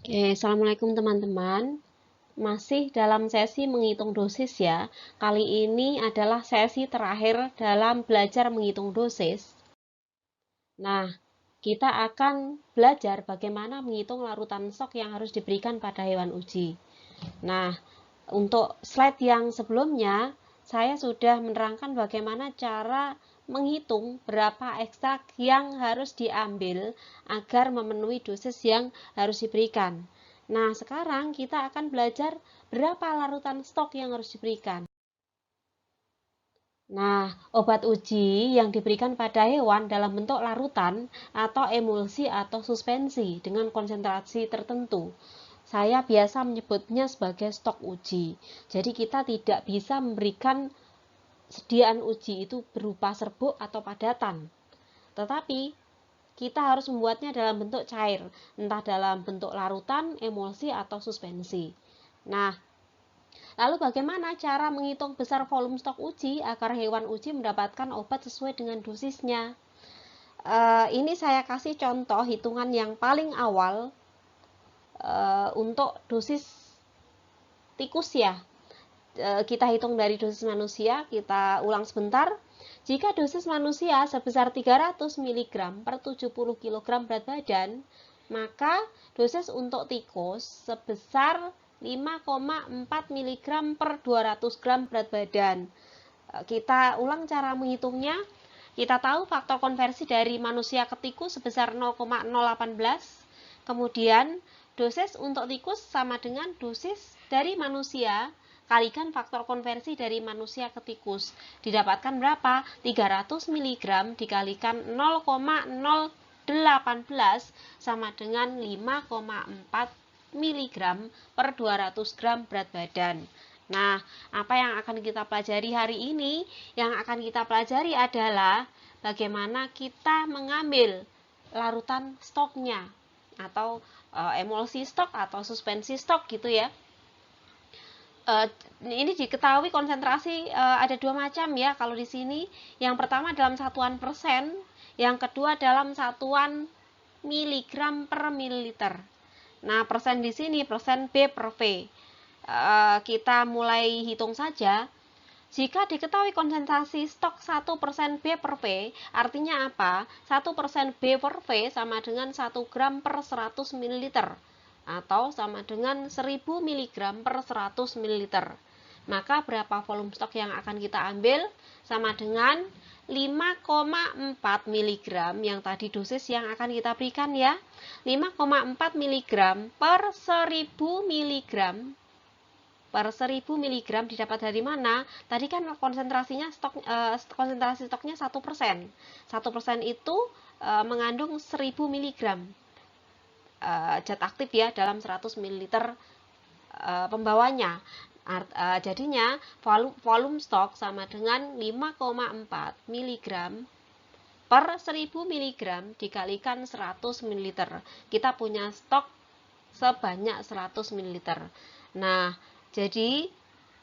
Assalamualaikum teman-teman. Masih dalam sesi menghitung dosis ya. Kali ini adalah sesi terakhir dalam belajar menghitung dosis. Nah, kita akan belajar bagaimana menghitung larutan stok yang harus diberikan pada hewan uji. Nah, untuk slide yang sebelumnya, saya sudah menerangkan bagaimana cara menghitung berapa ekstrak yang harus diambil agar memenuhi dosis yang harus diberikan. Nah, sekarang kita akan belajar berapa larutan stok yang harus diberikan. Nah, obat uji yang diberikan pada hewan dalam bentuk larutan atau emulsi atau suspensi dengan konsentrasi tertentu. Saya biasa menyebutnya sebagai stok uji. Jadi kita tidak bisa memberikan sediaan uji itu berupa serbuk atau padatan. Tetapi kita harus membuatnya dalam bentuk cair, entah dalam bentuk larutan, emulsi, atau suspensi. Nah, lalu bagaimana cara menghitung besar volume stok uji agar hewan uji mendapatkan obat sesuai dengan dosisnya? Ini saya kasih contoh hitungan yang paling awal untuk dosis tikus ya. Kita hitung dari dosis manusia, kita ulang sebentar. Jika dosis manusia sebesar 300 mg per 70 kg berat badan, maka dosis untuk tikus sebesar 5,4 mg per 200 gram berat badan. Kita ulang cara menghitungnya. Kita tahu faktor konversi dari manusia ke tikus sebesar 0,018. Kemudian dosis untuk tikus sama dengan dosis dari manusia kalikan faktor konversi dari manusia ke tikus. Didapatkan berapa? 300 mg dikalikan 0,018 sama dengan 5,4 mg per 200 gram berat badan. Nah, apa yang akan kita pelajari hari ini? Yang akan kita pelajari adalah bagaimana kita mengambil larutan stoknya atau emulsi stok atau suspensi stok gitu ya. Ini diketahui konsentrasi ada dua macam ya kalau di sini. Yang pertama dalam satuan persen, yang kedua dalam satuan miligram per mililiter. Nah, persen di sini persen B per V. Kita mulai hitung saja. Jika diketahui konsentrasi stok 1% B per V, artinya apa? 1% B per V sama dengan 1 gram per 100 ml atau sama dengan 1000 mg per 100 ml. Maka berapa volume stok yang akan kita ambil? Sama dengan 5,4 mg yang tadi dosis yang akan kita berikan ya. 5,4 mg per 1000 mg per 1000 mg didapat dari mana? Tadi kan konsentrasinya konsentrasi stoknya 1%. 1% itu mengandung 1000 mg zat aktif ya dalam 100 ml pembawanya. Jadinya volume stok sama dengan 5,4 mg per 1000 mg dikalikan 100 ml. Kita punya stok sebanyak 100 ml. Nah, jadi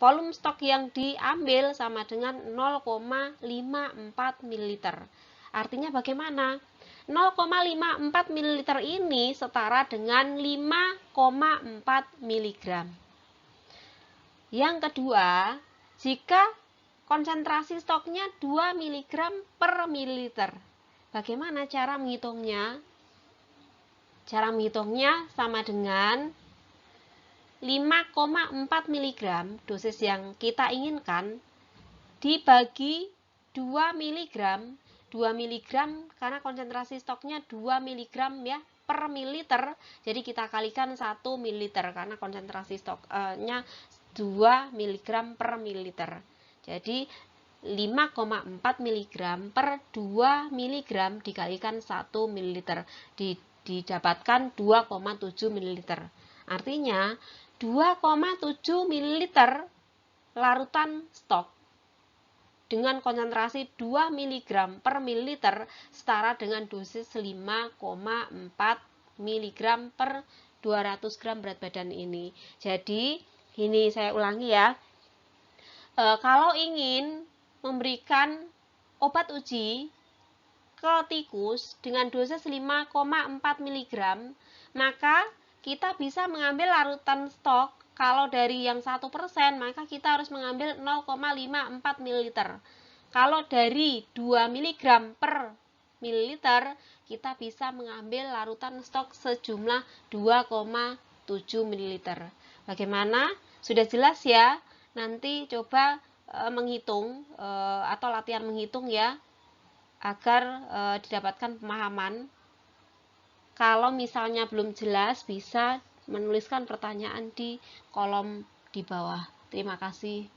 volume stok yang diambil sama dengan 0,54 ml. Artinya bagaimana? 0,54 ml ini setara dengan 5,4 mg. Yang kedua, jika konsentrasi stoknya 2 mg per mililiter, bagaimana cara menghitungnya? Cara menghitungnya sama dengan 5,4 mg dosis yang kita inginkan dibagi 2 mg. 2 mg karena konsentrasi stoknya 2 mg ya per mililiter, jadi kita kalikan 1 mililiter karena konsentrasi stoknya 2 mg per mililiter. Jadi 5,4 mg per 2 mg dikalikan 1 mililiter didapatkan 2,7 mililiter. Artinya 2,7 mililiter larutan stok dengan konsentrasi 2 mg per mililiter setara dengan dosis 5,4 mg per 200 gram berat badan ini. Jadi, ini saya ulangi ya. Kalau ingin memberikan obat uji ke tikus dengan dosis 5,4 mg, maka kita bisa mengambil larutan stok. Kalau dari yang 1%, maka kita harus mengambil 0,54 ml. Kalau dari 2 mg per mililiter, kita bisa mengambil larutan stok sejumlah 2,7 ml. Bagaimana? Sudah jelas ya? Nanti coba menghitung atau latihan menghitung ya, agar didapatkan pemahaman. Kalau misalnya belum jelas, bisa menuliskan pertanyaan di kolom di bawah. Terima kasih.